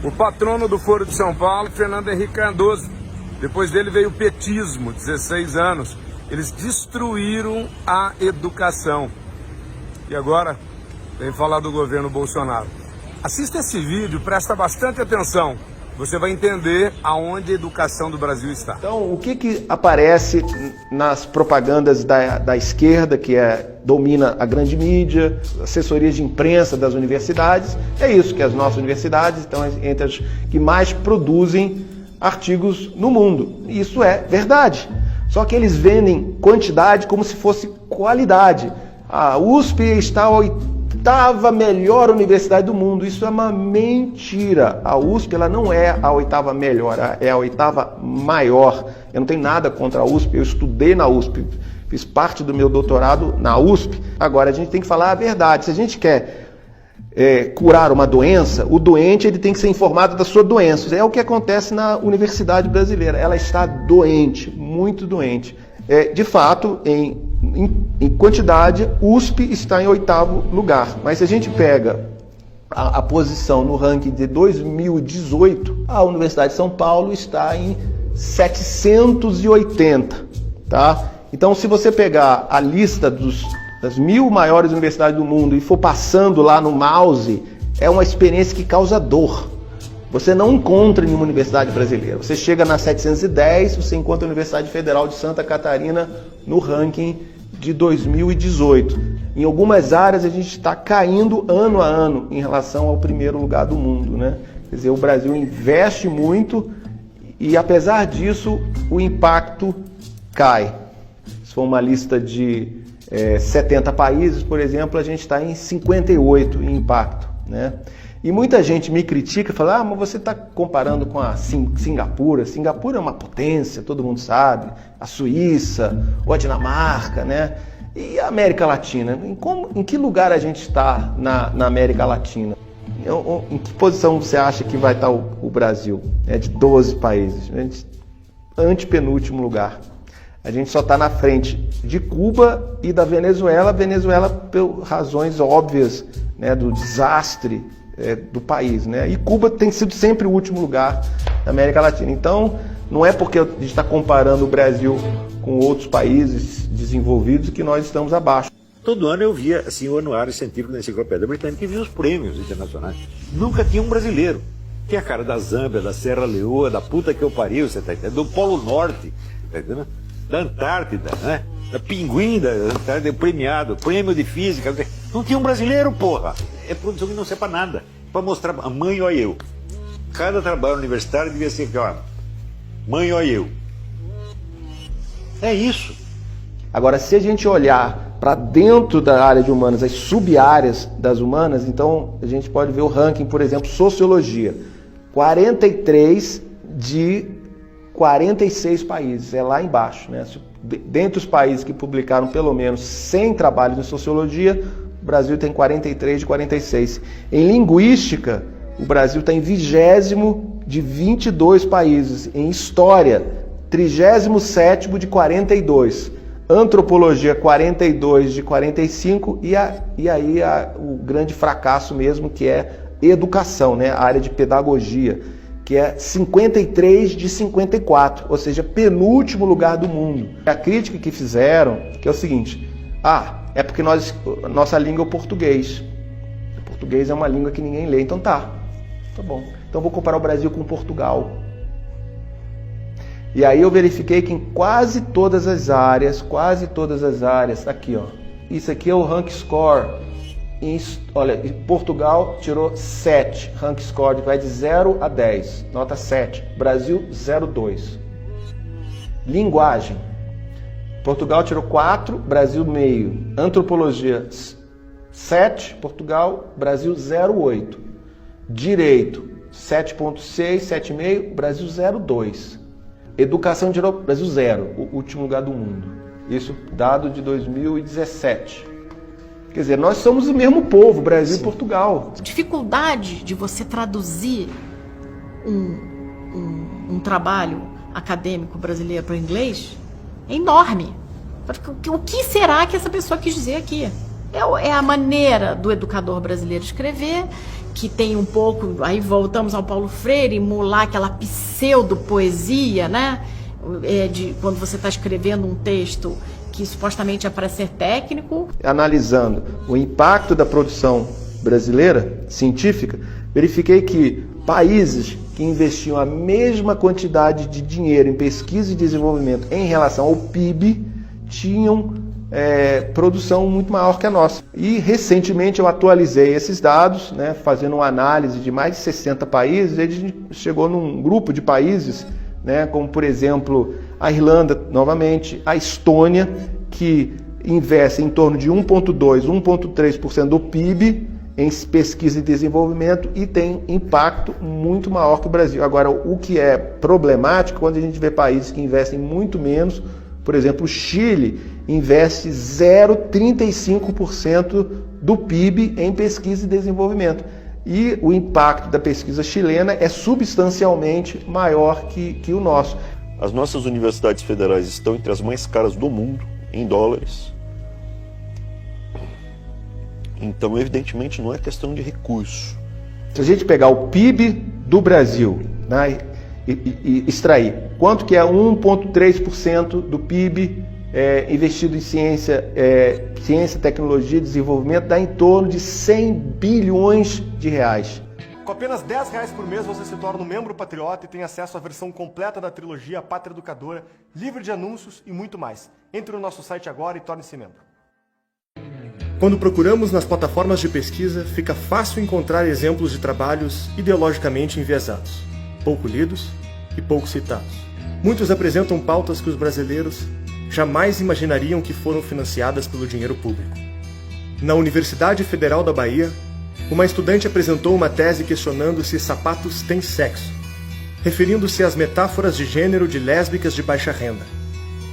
O patrono do Foro de São Paulo, Fernando Henrique Cardoso. Depois dele veio o petismo, 16 anos. Eles destruíram a educação. E agora, vem falar do governo Bolsonaro. Assista esse vídeo, presta bastante atenção. Você vai entender aonde a educação do Brasil está. Então, o que aparece nas propagandas da esquerda, que domina a grande mídia, assessorias de imprensa das universidades? É isso, que as nossas universidades estão entre as que mais produzem artigos no mundo. Isso é verdade. Só que eles vendem quantidade como se fosse qualidade. A USP está a oitava melhor universidade do mundo. Isso é uma mentira. A USP ela não é a oitava melhor, é a oitava maior. Eu não tenho nada contra a USP, eu estudei na USP, fiz parte do meu doutorado na USP. Agora a gente tem que falar a verdade. Se a gente quer curar uma doença, o doente ele tem que ser informado da sua doença. É o que acontece na universidade brasileira. Ela está doente, muito doente. De fato, em quantidade, USP está em 8º lugar. Mas se a gente pega a posição no ranking de 2018, a Universidade de São Paulo está em 780. Tá? Então, se você pegar a lista das 1000 maiores universidades do mundo e for passando lá no mouse, é uma experiência que causa dor. Você não encontra nenhuma universidade brasileira. Você chega na 710, você encontra a Universidade Federal de Santa Catarina no ranking de 2018. Em algumas áreas a gente está caindo ano a ano em relação ao primeiro lugar do mundo, né? Quer dizer, o Brasil investe muito e apesar disso o impacto cai. Se for uma lista de 70 países, por exemplo, a gente está em 58 em impacto, né? E muita gente me critica e fala, mas você está comparando com a Singapura. Singapura é uma potência, todo mundo sabe. A Suíça, ou a Dinamarca, né? E a América Latina? Em que lugar a gente está na América Latina? Em que posição você acha que vai estar o Brasil? De 12 países. Antepenúltimo lugar. A gente só está na frente de Cuba e da Venezuela. Venezuela por razões óbvias, né, do desastre do país, né? E Cuba tem sido sempre o último lugar da América Latina. Então, não é porque a gente está comparando o Brasil com outros países desenvolvidos que nós estamos abaixo. Todo ano eu via assim, o anuário científico da Enciclopédia Britânica e via os prêmios internacionais. Nunca tinha um brasileiro. Tem a cara da Zâmbia, da Serra Leoa, da puta que eu pariu, você tá entendendo? Do Polo Norte, tá entendendo? Da Antártida, né? Da Pinguim da Antártida, premiado, prêmio de física. Não tinha um brasileiro, porra. É produção que não serve pra nada. Pra mostrar, a mãe, olha eu. Cada trabalho universitário devia ser aqui, ó. Mãe, olha eu. É isso. Agora, se a gente olhar para dentro da área de humanas, as sub-áreas das humanas, então a gente pode ver o ranking, por exemplo, sociologia. 43 de 46 países, é lá embaixo, né? Dentre os países que publicaram pelo menos 100 trabalhos em sociologia, o Brasil tem 43 de 46. Em linguística, o Brasil está em 20º de 22 países. Em história, 37º de 42. Antropologia, 42 de 45. E aí o grande fracasso mesmo, que é educação, né? A área de pedagogia, que é 53 de 54, ou seja, penúltimo lugar do mundo. A crítica que fizeram, que é o seguinte, é porque nossa língua é o português. O português é uma língua que ninguém lê, então tá bom. Então vou comparar o Brasil com Portugal. E aí eu verifiquei que em quase todas as áreas, aqui ó, isso aqui é o rank score. Olha, Portugal tirou 7, rank score vai de 0 a 10, nota 7. Brasil, 0,2. Linguagem. Portugal tirou 4, Brasil meio. Antropologia, 7, Portugal, Brasil 0,8. Direito, 7,6, 7,5, Brasil 0,2. Educação tirou Brasil 0, o último lugar do mundo. Isso dado de 2017. Quer dizer, nós somos o mesmo povo, Brasil Sim. E Portugal. A dificuldade de você traduzir um trabalho acadêmico brasileiro para o inglês é enorme. O que será que essa pessoa quis dizer aqui? É a maneira do educador brasileiro escrever, que tem um pouco, aí voltamos ao Paulo Freire, emular aquela pseudo-poesia, né? Quando você está escrevendo um texto que supostamente é para ser técnico. Analisando o impacto da produção brasileira, científica, verifiquei que países que investiam a mesma quantidade de dinheiro em pesquisa e desenvolvimento em relação ao PIB tinham produção muito maior que a nossa. E recentemente eu atualizei esses dados, né, fazendo uma análise de mais de 60 países, e a gente chegou num grupo de países, né, como por exemplo a Irlanda, novamente, a Estônia, que investe em torno de 1,2%, 1,3% do PIB em pesquisa e desenvolvimento e tem impacto muito maior que o Brasil. Agora, o que é problemático quando a gente vê países que investem muito menos, por exemplo, o Chile investe 0,35% do PIB em pesquisa e desenvolvimento. E o impacto da pesquisa chilena é substancialmente maior que o nosso. As nossas universidades federais estão entre as mais caras do mundo, em dólares. Então, evidentemente, não é questão de recurso. Se a gente pegar o PIB do Brasil, né, e extrair quanto que é 1,3% do PIB investido em ciência, tecnologia e desenvolvimento, dá em torno de 100 bilhões de reais. Com apenas R$10 por mês você se torna um membro patriota e tem acesso à versão completa da trilogia A Pátria Educadora, livre de anúncios e muito mais. Entre no nosso site agora e torne-se membro. Quando procuramos nas plataformas de pesquisa, fica fácil encontrar exemplos de trabalhos ideologicamente enviesados, pouco lidos e pouco citados. Muitos apresentam pautas que os brasileiros jamais imaginariam que foram financiadas pelo dinheiro público. Na Universidade Federal da Bahia, uma estudante apresentou uma tese questionando se sapatos têm sexo, referindo-se às metáforas de gênero de lésbicas de baixa renda.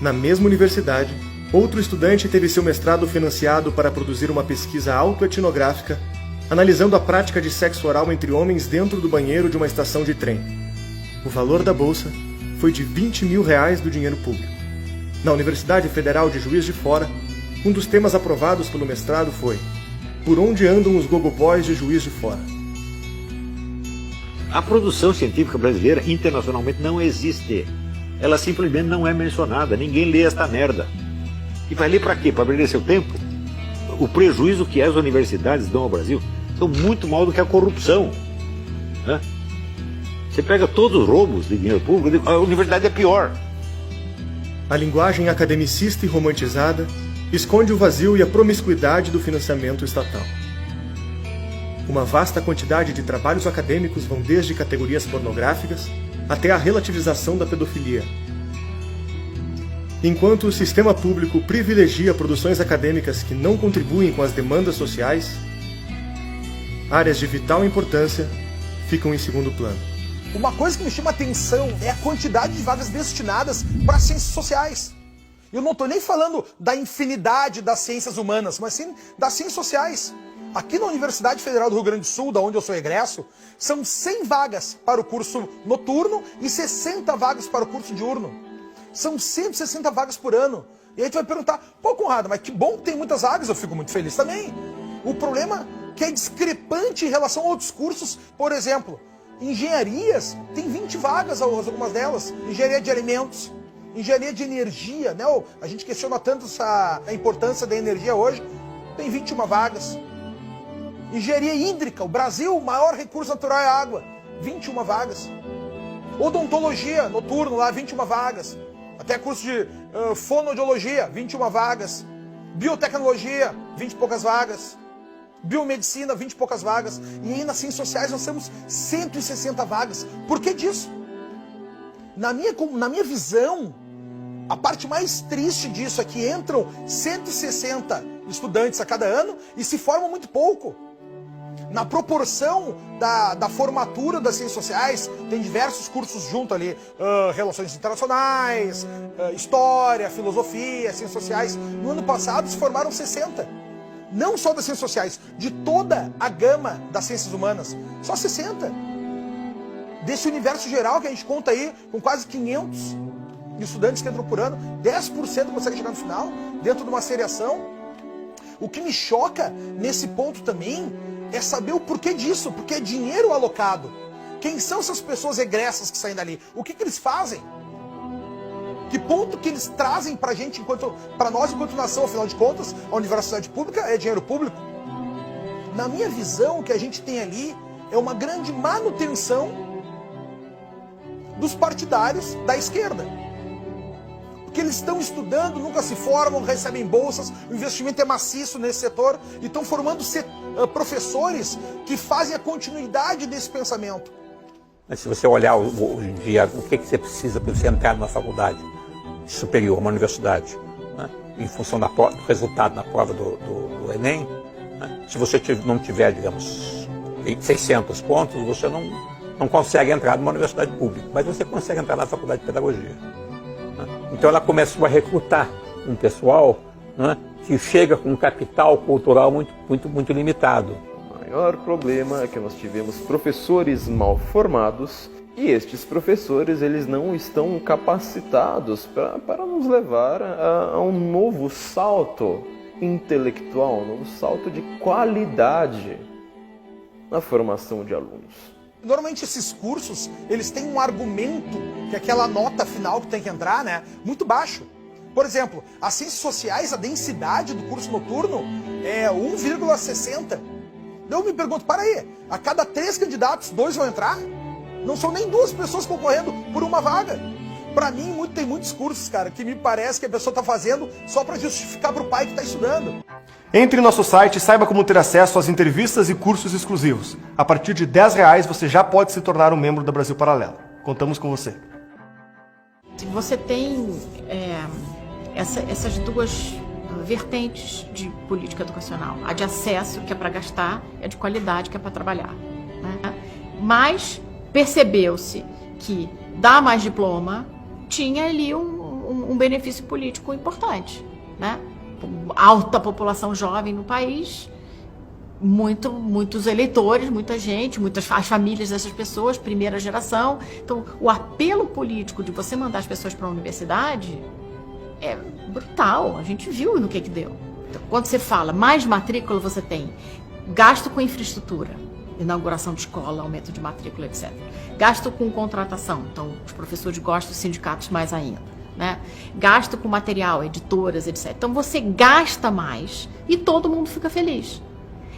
Na mesma universidade, outro estudante teve seu mestrado financiado para produzir uma pesquisa autoetnográfica, analisando a prática de sexo oral entre homens dentro do banheiro de uma estação de trem. O valor da bolsa foi de R$20 mil do dinheiro público. Na Universidade Federal de Juiz de Fora, um dos temas aprovados pelo mestrado foi Por onde andam os gogoboys de Juiz de Fora? A produção científica brasileira internacionalmente não existe. Ela simplesmente não é mencionada. Ninguém lê esta merda. E vai ler para quê? Para perder seu tempo? O prejuízo que as universidades dão ao Brasil são muito maior do que a corrupção, né? Você pega todos os roubos de dinheiro público, a universidade é pior. A linguagem academicista e romantizada esconde o vazio e a promiscuidade do financiamento estatal. Uma vasta quantidade de trabalhos acadêmicos vão desde categorias pornográficas até a relativização da pedofilia. Enquanto o sistema público privilegia produções acadêmicas que não contribuem com as demandas sociais, áreas de vital importância ficam em segundo plano. Uma coisa que me chama a atenção é a quantidade de vagas destinadas para ciências sociais. Eu não estou nem falando da infinidade das ciências humanas, mas sim das ciências sociais. Aqui na Universidade Federal do Rio Grande do Sul, da onde eu sou egresso, são 100 vagas para o curso noturno e 60 vagas para o curso diurno. São 160 vagas por ano. E aí tu vai perguntar, pô, Conrado, mas que bom que tem muitas vagas, eu fico muito feliz também. O problema é que é discrepante em relação a outros cursos, por exemplo, engenharias, tem 20 vagas, algumas delas, engenharia de alimentos, engenharia de energia, né? A gente questiona tanto a importância da energia hoje, tem 21 vagas. Engenharia hídrica, o Brasil, o maior recurso natural é a água, 21 vagas. Odontologia, noturno lá, 21 vagas. Até curso de fonoaudiologia, 21 vagas. Biotecnologia, 20 e poucas vagas. Biomedicina, 20 e poucas vagas. E aí nas ciências sociais nós temos 160 vagas. Por que disso? Na minha visão, a parte mais triste disso é que entram 160 estudantes a cada ano e se formam muito pouco. Na proporção da formatura das ciências sociais, tem diversos cursos junto ali, relações internacionais, história, filosofia, ciências sociais. No ano passado se formaram 60. Não só das ciências sociais, de toda a gama das ciências humanas. Só 60. Desse universo geral que a gente conta aí, com quase 500 estudantes que entram por ano, 10% consegue chegar no final, dentro de uma seriação. O que me choca nesse ponto também é saber o porquê disso, porque é dinheiro alocado. Quem são essas pessoas egressas que saem dali? O que eles fazem? Que ponto que eles trazem pra gente, pra nós enquanto nação? Afinal de contas, a universidade pública é dinheiro público. Na minha visão, o que a gente tem ali é uma grande manutenção dos partidários da esquerda. Porque eles estão estudando, nunca se formam, recebem bolsas, o investimento é maciço nesse setor e estão formando professores que fazem a continuidade desse pensamento. Mas se você olhar hoje em dia, o que você precisa para você entrar numa faculdade superior, uma universidade, né? Em função do resultado na prova do Enem, né? Se você não tiver, digamos, 600 pontos, você não consegue entrar numa universidade pública, mas você consegue entrar na faculdade de pedagogia. Então ela começou a recrutar um pessoal, né, que chega com um capital cultural muito limitado. O maior problema é que nós tivemos professores mal formados e estes professores eles não estão capacitados para nos levar a um novo salto intelectual, um novo salto de qualidade na formação de alunos. Normalmente esses cursos, eles têm um argumento, que é aquela nota final que tem que entrar, né, muito baixo. Por exemplo, as ciências sociais, a densidade do curso noturno é 1,60. Eu me pergunto, para aí, a cada 3 candidatos, 2 vão entrar? Não são nem 2 pessoas concorrendo por uma vaga. Para mim, tem muitos cursos, cara, que me parece que a pessoa está fazendo só para justificar para o pai que está estudando. Entre em nosso site e saiba como ter acesso às entrevistas e cursos exclusivos. A partir de R$10 você já pode se tornar um membro da Brasil Paralelo. Contamos com você. Você tem essas duas vertentes de política educacional. A de acesso, que é para gastar, e a de qualidade, que é para trabalhar. Né? Mas percebeu-se que dar mais diploma tinha ali um benefício político importante, né? Alta população jovem no país, muitos eleitores, muita gente, as famílias dessas pessoas, primeira geração. Então, o apelo político de você mandar as pessoas para a universidade é brutal. A gente viu no que deu. Então, quando você fala mais matrícula, você tem gasto com infraestrutura, inauguração de escola, aumento de matrícula, etc. Gasto com contratação, então os professores gostam, os sindicatos mais ainda. Né? Gasto com material, editoras, etc. Então você gasta mais e todo mundo fica feliz.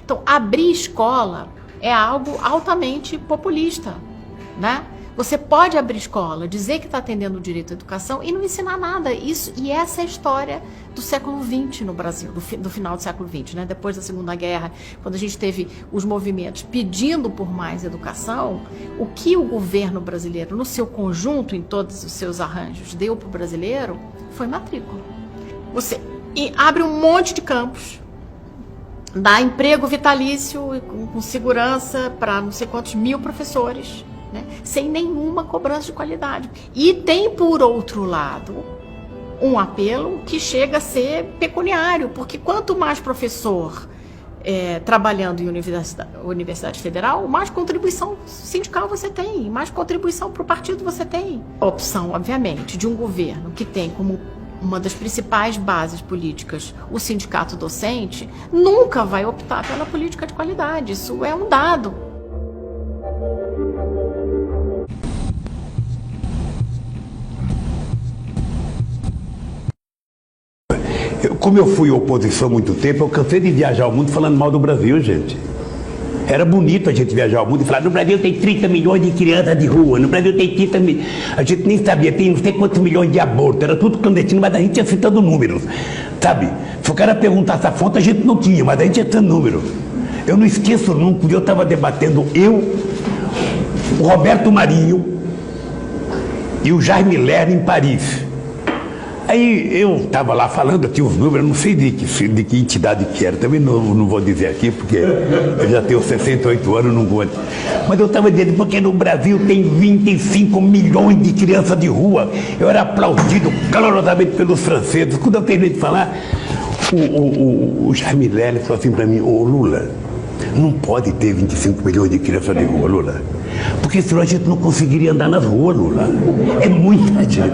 Então abrir escola é algo altamente populista, né? Você pode abrir escola, dizer que está atendendo o direito à educação e não ensinar nada. E essa é a história do século XX no Brasil, do final do século XX, né? Depois da Segunda Guerra, quando a gente teve os movimentos pedindo por mais educação, o que o governo brasileiro, no seu conjunto, em todos os seus arranjos, deu para o brasileiro foi matrícula. Você abre um monte de campos, dá emprego vitalício com segurança para não sei quantos mil professores, né? Sem nenhuma cobrança de qualidade. E tem, por outro lado, um apelo que chega a ser pecuniário, porque quanto mais professor trabalhando em universidade federal, mais contribuição sindical você tem, mais contribuição para o partido você tem. A opção, obviamente, de um governo que tem como uma das principais bases políticas o sindicato docente, nunca vai optar pela política de qualidade. Isso é um dado. Como eu fui oposição há muito tempo, eu cansei de viajar o mundo falando mal do Brasil, gente. Era bonito a gente viajar o mundo e falar, no Brasil tem 30 milhões de crianças de rua, no Brasil tem 30 milhões... A gente nem sabia, tem não sei quantos milhões de abortos, era tudo clandestino, mas a gente ia citando números, sabe? Se o cara perguntasse a fonte, a gente não tinha, mas a gente ia citando números. Eu não esqueço nunca, eu estava debatendo, o Roberto Marinho e o Jaime Lerner em Paris. Aí eu estava lá falando aqui os números, não sei de que entidade que era, também não vou dizer aqui, porque eu já tenho 68 anos, não vou. Mas eu estava dizendo, porque no Brasil tem 25 milhões de crianças de rua. Eu era aplaudido calorosamente pelos franceses. Quando eu terminei de falar, o Jaime Lerner falou assim para mim, ô Lula, não pode ter 25 milhões de crianças de rua, Lula. Porque senão a gente não conseguiria andar nas ruas, Lula. É muita gente.